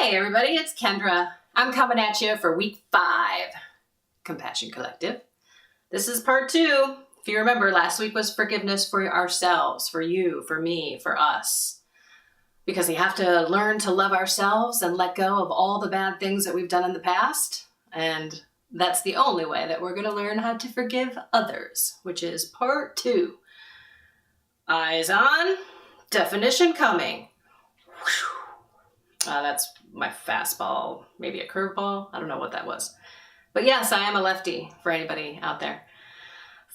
Hey everybody, it's Kendra. I'm coming at you for week 5, Compassion Collective. This is part 2. If you remember, last week was forgiveness for ourselves, for you, for me, for us. Because we have to learn to love ourselves and let go of all the bad things that we've done in the past. And that's the only way that we're going to learn how to forgive others, which is part 2. Eyes on, definition coming. That's my fastball, maybe a curveball. I don't know what that was. But yes, I am a lefty for anybody out there.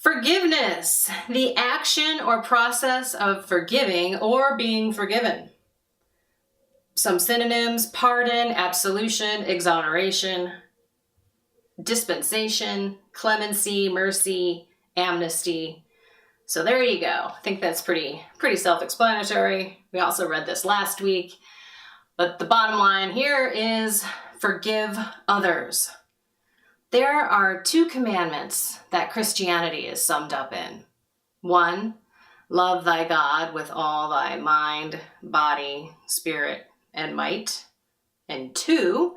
Forgiveness, the action or process of forgiving or being forgiven. Some synonyms: pardon, absolution, exoneration, dispensation, clemency, mercy, amnesty. So there you go. I think that's pretty self-explanatory. We also read this last week. But the bottom line here is forgive others. There are 2 commandments that Christianity is summed up in. 1, love thy God with all thy mind, body, spirit, and might. And 2,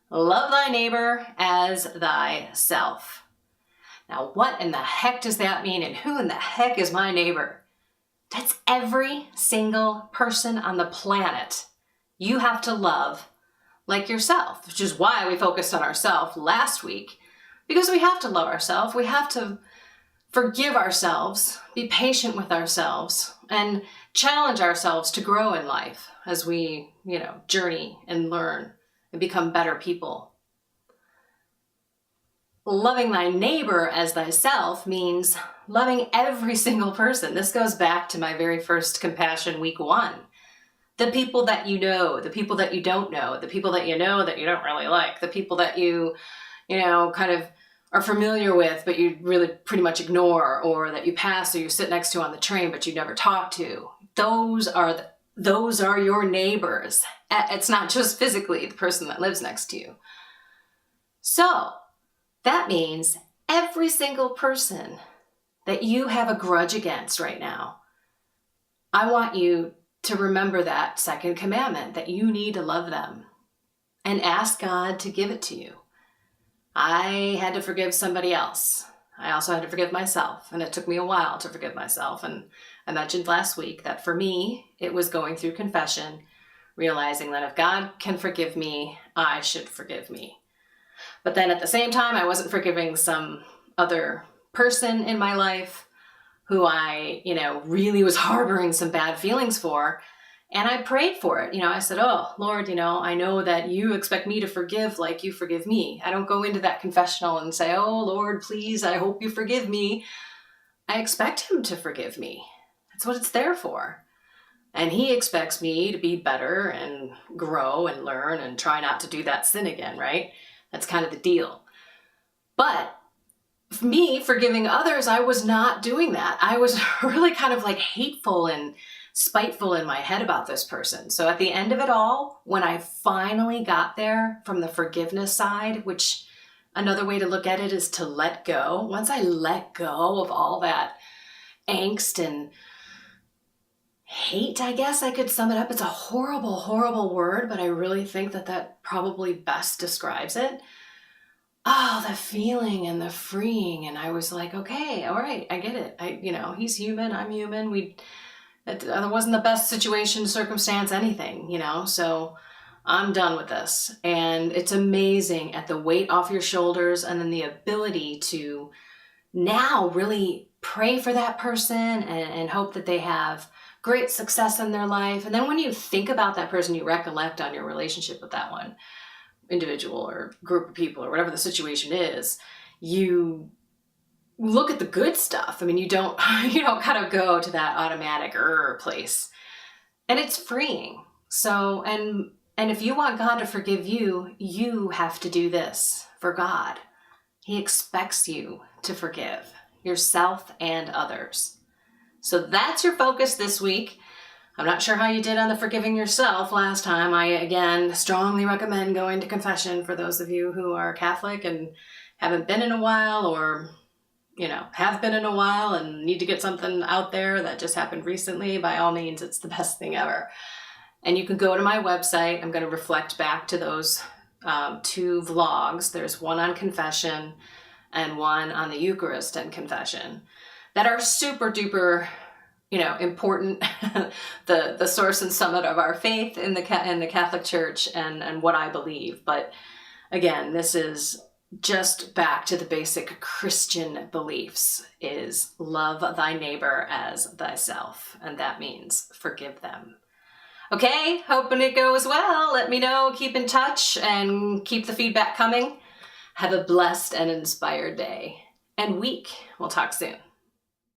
love thy neighbor as thyself. Now, what in the heck does that mean, and who in the heck is my neighbor? That's every single person on the planet you have to love like yourself, which is why we focused on ourselves last week, because we have to love ourselves. We have to forgive ourselves, be patient with ourselves, and challenge ourselves to grow in life as we, journey and learn and become better people. Loving thy neighbor as thyself means loving every single person. This goes back to my very first Compassion Week 1. The people that you know, the people that you don't know, the people that you know that you don't really like, the people that you kind of are familiar with, but you really pretty much ignore, or that you pass or you sit next to on the train, but you never talk to. Those are your neighbors. It's not just physically the person that lives next to you. So that means every single person that you have a grudge against right now, I want you to remember that second commandment, that you need to love them and ask God to give it to you. I had to forgive somebody else. I also had to forgive myself, and it took me a while to forgive myself. And I mentioned last week that for me, it was going through confession, realizing that if God can forgive me, I should forgive me. But then at the same time, I wasn't forgiving some other person in my life who I, really was harboring some bad feelings for. And I prayed for it. I said, oh, Lord, I know that you expect me to forgive like you forgive me. I don't go into that confessional and say, oh, Lord, please, I hope you forgive me. I expect him to forgive me. That's what it's there for. And he expects me to be better and grow and learn and try not to do that sin again, right? That's kind of the deal. But for me, forgiving others, I was not doing that. I was really kind of like hateful and spiteful in my head about this person. So at the end of it all, when I finally got there from the forgiveness side, which another way to look at it is to let go. Once I let go of all that angst and hate, I guess I could sum it up. It's a horrible, horrible word, but I really think that probably best describes it. Oh, the feeling and the freeing. And I was like, okay, all right, I get it. He's human, I'm human. It wasn't the best situation, circumstance, anything, so I'm done with this. And it's amazing at the weight off your shoulders and then the ability to now really pray for that person and hope that they have great success in their life. And then when you think about that person, you recollect on your relationship with that one individual or group of people or whatever the situation is, you look at the good stuff. I mean, you don't kind of go to that automatic place, and it's freeing. So, and if you want God to forgive you, you have to do this for God. He expects you to forgive yourself and others. So that's your focus this week. I'm not sure how you did on the forgiving yourself last time. I, again, strongly recommend going to confession for those of you who are Catholic and haven't been in a while, or, have been in a while and need to get something out there that just happened recently. By all means, it's the best thing ever. And you can go to my website. I'm going to reflect back to those 2 vlogs. There's one on confession and one on the Eucharist and confession that are super duper, important, the source and summit of our faith in the Catholic Church and what I believe. But again, this is just back to the basic Christian beliefs is love thy neighbor as thyself. And that means forgive them. Okay, hoping it goes well. Let me know, keep in touch, and keep the feedback coming. Have a blessed and inspired day and week. We'll talk soon.